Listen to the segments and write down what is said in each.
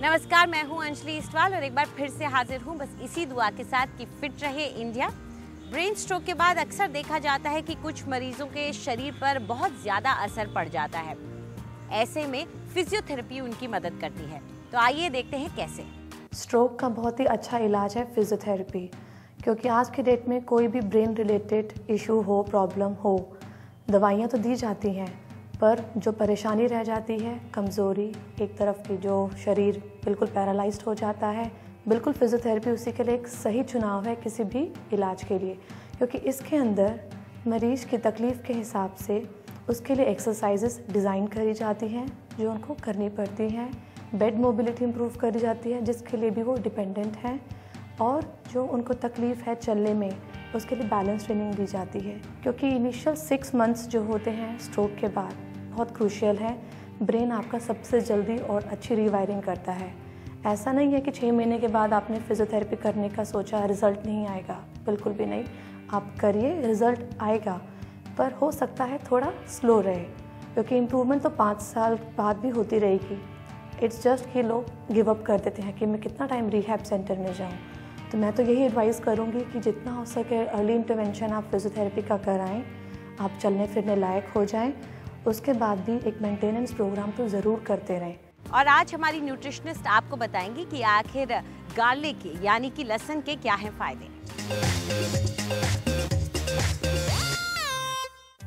नमस्कार, मैं हूं अंजलि इस्टवाल और एक बार फिर से हाजिर हूं बस इसी दुआ के साथ कि फिट रहे इंडिया। ब्रेन स्ट्रोक के बाद अक्सर देखा जाता है कि कुछ मरीजों के शरीर पर बहुत ज़्यादा असर पड़ जाता है। ऐसे में फिजियोथेरेपी उनकी मदद करती है। तो आइए देखते हैं कैसे। स्ट्रोक का बहुत ही अच्छा इलाज है फिजियोथेरेपी, क्योंकि आज के डेट में कोई भी ब्रेन रिलेटेड इशू हो, प्रॉब्लम हो, दवाइयाँ तो दी जाती हैं, पर जो परेशानी रह जाती है, कमज़ोरी, एक तरफ की जो शरीर बिल्कुल पैरालाइज्ड हो जाता है, बिल्कुल फिजियोथेरेपी उसी के लिए एक सही चुनाव है किसी भी इलाज के लिए, क्योंकि इसके अंदर मरीज़ की तकलीफ़ के हिसाब से उसके लिए एक्सरसाइजेस डिज़ाइन करी जाती हैं जो उनको करनी पड़ती हैं। बेड मोबिलिटी इम्प्रूव करी जाती है जिसके लिए भी वो डिपेंडेंट हैं, और जो उनको तकलीफ़ है चलने में उसके लिए बैलेंस ट्रेनिंग दी जाती है, क्योंकि इनिशियल 6 मंथ्स जो होते हैं स्ट्रोक के बाद बहुत क्रूशियल है। ब्रेन आपका सबसे जल्दी और अच्छी रीवायरिंग करता है। ऐसा नहीं है कि 6 महीने के बाद आपने फिजियोथेरेपी करने का सोचा रिज़ल्ट नहीं आएगा, बिल्कुल भी नहीं। आप करिए, रिज़ल्ट आएगा, पर हो सकता है थोड़ा स्लो रहे, क्योंकि इम्प्रूवमेंट तो 5 साल बाद भी होती रहेगी। इट्स जस्ट कि लोग गिव अप कर देते हैं कि मैं कितना टाइम रिहैब सेंटर में जाऊँ। तो मैं तो यही एडवाइस करूँगी कि जितना हो सके अर्ली इंटरवेंशन आप फिजियोथेरेपी का कराएं, आप चलने फिरने लायक हो जाएं। उसके बाद भी एक मेंटेनेंस प्रोग्राम तो ज़रूर करते रहें। और आज हमारी न्यूट्रिशनिस्ट आपको बताएंगी कि आखिर गार्लिक यानी कि लहसुन के क्या हैं फायदे।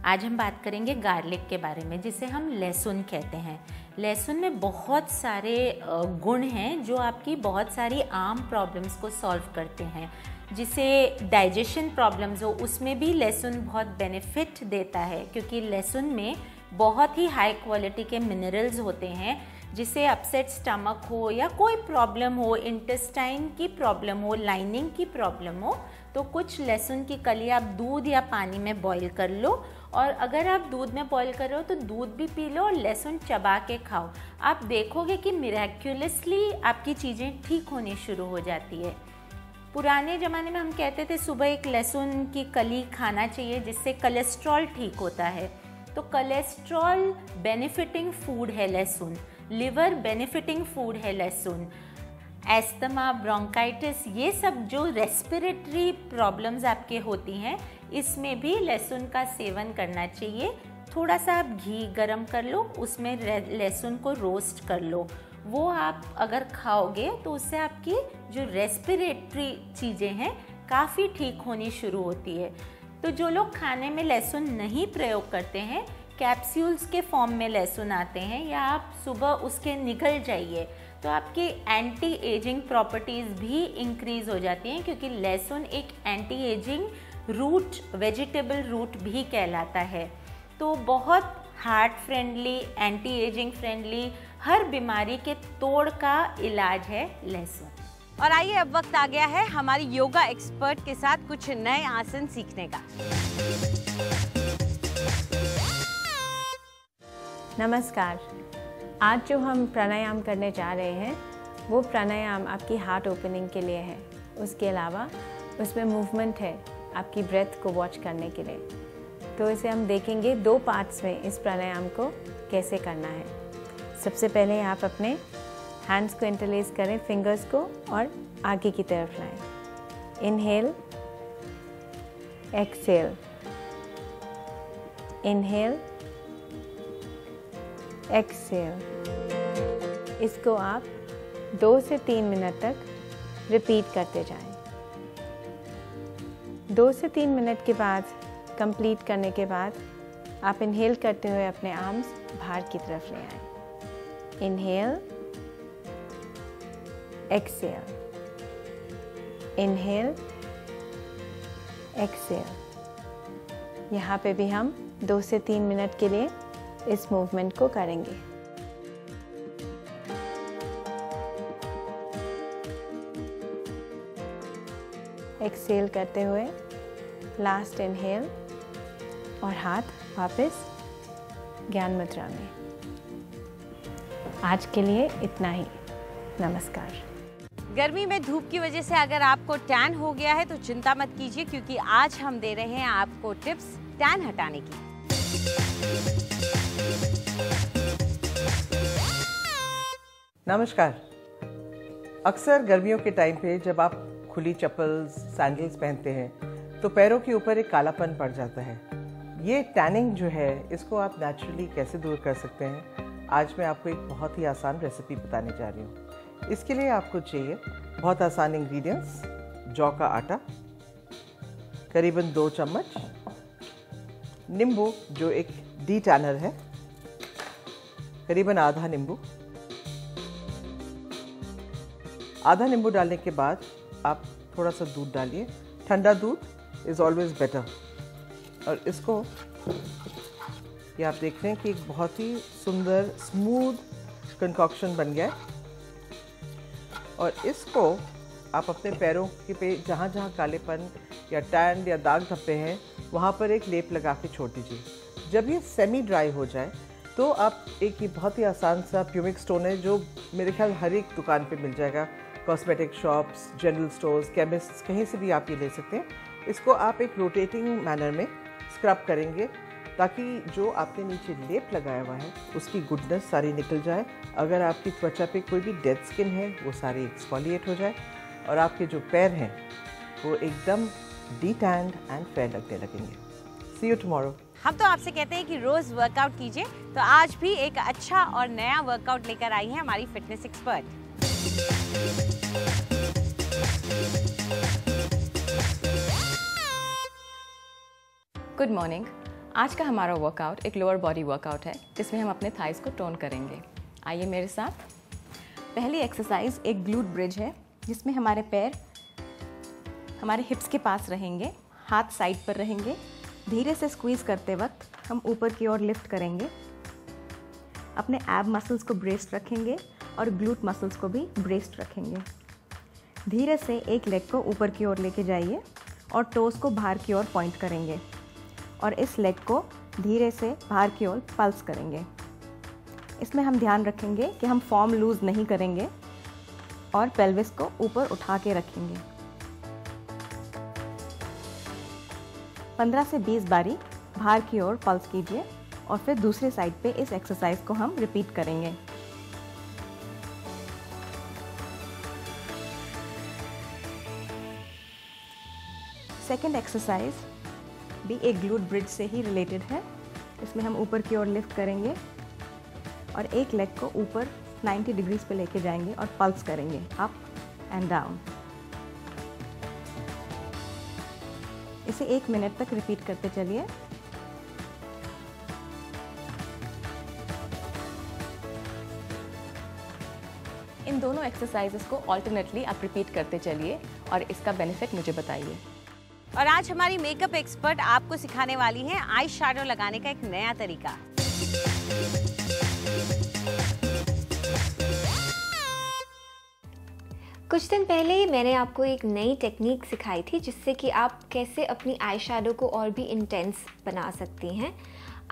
आज हम बात करेंगे गार्लिक के बारे में, जिसे हम लहसुन कहते हैं। लहसुन में बहुत सारे गुण हैं जो आपकी बहुत सारी आम प्रॉब्लम्स को सॉल्व करते हैं। जिसे डाइजेशन प्रॉब्लम्स हो उसमें भी लहसुन बहुत बेनिफिट देता है, क्योंकि लहसुन में बहुत ही हाई क्वालिटी के मिनरल्स होते हैं। जिसे अपसेट स्टमक हो या कोई प्रॉब्लम हो, इंटेस्टाइन की प्रॉब्लम हो, लाइनिंग की प्रॉब्लम हो, तो कुछ लहसुन की कली आप दूध या पानी में बॉईल कर लो, और अगर आप दूध में बॉईल कर रहे हो तो दूध भी पी लो और लहसुन चबा के खाओ। आप देखोगे कि मिरेक्युलसली आपकी चीज़ें ठीक होनी शुरू हो जाती है। पुराने ज़माने में हम कहते थे सुबह एक लहसुन की कली खाना चाहिए जिससे कोलेस्ट्रॉल ठीक होता है। तो कोलेस्ट्रॉल बेनिफिटिंग फूड है लहसुन, लिवर बेनिफिटिंग फूड है लहसुन। एस्थमा, ब्रोंकाइटिस, ये सब जो रेस्पिरेटरी प्रॉब्लम्स आपके होती हैं, इसमें भी लहसुन का सेवन करना चाहिए। थोड़ा सा आप घी गरम कर लो, उसमें लहसुन को रोस्ट कर लो, वो आप अगर खाओगे तो उससे आपकी जो रेस्पिरेटरी चीज़ें हैं काफ़ी ठीक होनी शुरू होती है। तो जो लोग खाने में लहसुन नहीं प्रयोग करते हैं, कैप्सूल्स के फॉर्म में लहसुन आते हैं, या आप सुबह उसके निगल जाइए, तो आपकी एंटी एजिंग प्रॉपर्टीज़ भी इंक्रीज़ हो जाती हैं, क्योंकि लहसुन एक anti ageing root, vegetable root भी कहलाता है। तो बहुत heart friendly, anti ageing friendly, हर बीमारी के तोड़ का इलाज है लहसुन। और आइए अब वक्त आ गया है हमारी योगा एक्सपर्ट के साथ कुछ नए आसन सीखने का। नमस्कार। आज जो हम प्राणायाम करने जा रहे हैं वो प्राणायाम आपकी हार्ट ओपनिंग के लिए है। उसके अलावा उसमें मूवमेंट है आपकी ब्रेथ को वॉच करने के लिए। तो इसे हम देखेंगे 2 पार्ट्स में इस प्राणायाम को कैसे करना है। सबसे पहले आप अपने हैंड्स को इंटरलेस करें, फिंगर्स को, और आगे की तरफ लाएं। Inhale, exhale, inhale, exhale. इसको आप 2 से 3 मिनट तक रिपीट करते जाएं। 2 से 3 मिनट के बाद कंप्लीट करने के बाद आप इनहेल करते हुए अपने आर्म्स बाहर की तरफ ले आएं। Inhale, exhale, inhale, exhale. यहाँ पे भी हम 2 से 3 मिनट के लिए इस मूवमेंट को करेंगे। एक्सहेल करते हुए लास्ट इनहेल, और हाथ वापस ज्ञान मुद्रा में। आज के लिए इतना ही। नमस्कार। गर्मी में धूप की वजह से अगर आपको टैन हो गया है तो चिंता मत कीजिए, क्योंकि आज हम दे रहे हैं आपको टिप्स टैन हटाने की। नमस्कार, अक्सर गर्मियों के टाइम पे जब आप खुली चप्पल सैंडल्स पहनते हैं तो पैरों के ऊपर एक कालापन पड़ जाता है। ये टैनिंग जो है इसको आप नेचुरली कैसे दूर कर सकते हैं, आज मैं आपको एक बहुत ही आसान रेसिपी बताने जा रही हूँ। इसके लिए आपको चाहिए बहुत आसान इंग्रेडिएंट्स, जौ का आटा, करीबन 2 चम्मच, नींबू जो एक डी टैनर है, करीबन आधा नींबू। आधा नींबू डालने के बाद आप थोड़ा सा दूध डालिए, ठंडा दूध इज़ ऑलवेज बेटर। और इसको ये आप देख रहे हैं कि एक बहुत ही सुंदर स्मूथ कंकॉक्शन बन गया है। और इसको आप अपने पैरों के पे जहाँ जहाँ कालेपन या टैन या दाग धब्बे हैं वहाँ पर एक लेप लगा के छोड़ दीजिए। जब ये सेमी ड्राई हो जाए तो आप एक ये बहुत ही आसान सा प्यूमिक स्टोन है जो मेरे ख्याल हर एक दुकान पे मिल जाएगा, cosmetic shops, general stores, chemists, कहीं से भी आप ये ले सकते हैं। इसको आप एक रोटेटिंग मैनर में स्क्रब करेंगे ताकि जो आपने नीचे लेप लगाया हुआ है उसकी गुडनेस सारी निकल जाए। अगर आपकी त्वचा पे कोई भी डेड स्किन है वो सारी एक्सफोलिएट हो जाए और आपके जो पैर हैं वो एकदम डी-टैन्ड एंड फेयर लगने लगेंगे। सी यू टुमारो। हम तो आपसे कहते हैं कि रोज वर्कआउट कीजिए, तो आज भी एक अच्छा और नया वर्कआउट लेकर आई है हमारी फिटनेस एक्सपर्ट। Good morning. आज का हमारा वर्कआउट एक लोअर बॉडी वर्कआउट है जिसमें हम अपने थाइस को टोन करेंगे। आइए मेरे साथ। पहली एक्सरसाइज एक ग्लूट ब्रिज है जिसमें हमारे पैर हमारे हिप्स के पास रहेंगे, हाथ साइड पर रहेंगे। धीरे से स्क्वीज़ करते वक्त हम ऊपर की ओर लिफ्ट करेंगे, अपने एब मसल्स को ब्रेस्ड रखेंगे और ग्लूट मसल्स को भी ब्रेस्ड रखेंगे। धीरे से एक लेग को ऊपर की ओर लेके जाइए और टोस को बाहर की ओर पॉइंट करेंगे और इस लेग को धीरे से बाहर की ओर पल्स करेंगे। इसमें हम ध्यान रखेंगे कि हम फॉर्म लूज़ नहीं करेंगे और पेल्विस को ऊपर उठा के रखेंगे। 15 से 20 बारी बाहर की ओर पल्स कीजिए और फिर दूसरे साइड पे इस एक्सरसाइज को हम रिपीट करेंगे। सेकेंड एक्सरसाइज भी एक ग्लूट ब्रिज से ही रिलेटेड है। इसमें हम ऊपर की ओर लिफ्ट करेंगे और एक लेग को ऊपर 90 डिग्रीज पे लेके जाएंगे और पल्स करेंगे अप एंड डाउन। इसे 1 मिनट तक रिपीट करते चलिए। इन दोनों एक्सरसाइजेस को ऑल्टरनेटली आप रिपीट करते चलिए और इसका बेनिफिट मुझे बताइए। और आज हमारी मेकअप एक्सपर्ट आपको सिखाने वाली है आई शैडो लगाने का एक नया तरीका। कुछ दिन पहले ही मैंने आपको एक नई टेक्निक सिखाई थी जिससे कि आप कैसे अपनी आई शैडो को और भी इंटेंस बना सकती हैं।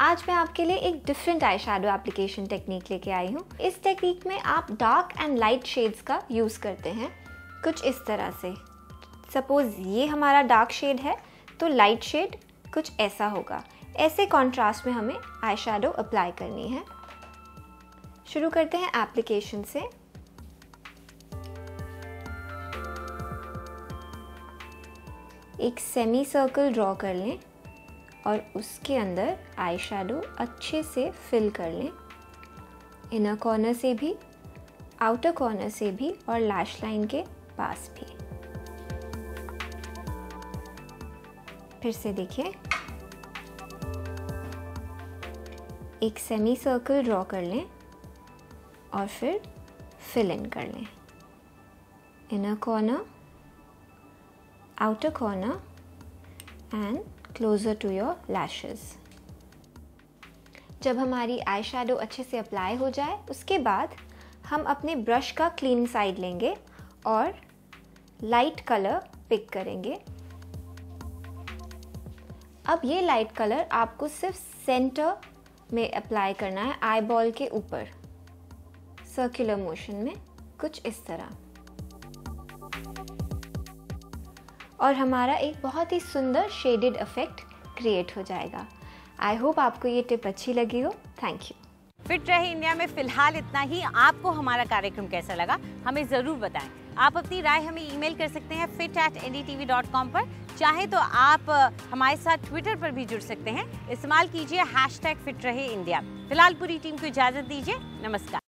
आज मैं आपके लिए एक different eye shadow application technique लेके आई हूँ। इस टेक्निक में आप डार्क एंड लाइट शेड्स का यूज़ करते हैं, कुछ इस तरह से। सपोज़ ये हमारा डार्क शेड है तो लाइट शेड कुछ ऐसा होगा। ऐसे कॉन्ट्रास्ट में हमें आई शैडो अप्लाई करनी है। शुरू करते हैं एप्लीकेशन से। एक सेमी सर्कल ड्रॉ कर लें और उसके अंदर आई शैडो अच्छे से फिल कर लें, इनर कॉर्नर से भी, आउटर कॉर्नर से भी और लैश लाइन के पास भी। फिर से देखिए, एक सेमी सर्कल ड्रॉ कर लें और फिर फिल इन कर लें, inner corner, outer corner and closer to your lashes। जब हमारी आई शैडो अच्छे से अप्लाई हो जाए उसके बाद हम अपने ब्रश का क्लीन साइड लेंगे और लाइट कलर पिक करेंगे। अब ये लाइट कलर आपको सिर्फ सेंटर में अप्लाई करना है, आई बॉल के ऊपर, सर्कुलर मोशन में, कुछ इस तरह। और हमारा एक बहुत ही सुंदर शेडेड इफेक्ट क्रिएट हो जाएगा। आई होप आपको ये टिप अच्छी लगी हो। Thank you. फिट रहे इंडिया में फिलहाल इतना ही। आपको हमारा कार्यक्रम कैसा लगा हमें ज़रूर बताएं। आप अपनी राय हमें ईमेल कर सकते हैं fit@ndtv.com पर। चाहे तो आप हमारे साथ ट्विटर पर भी जुड़ सकते हैं। इस्तेमाल कीजिए #FitRaheIndia। फिलहाल पूरी टीम को इजाज़त दीजिए। नमस्कार।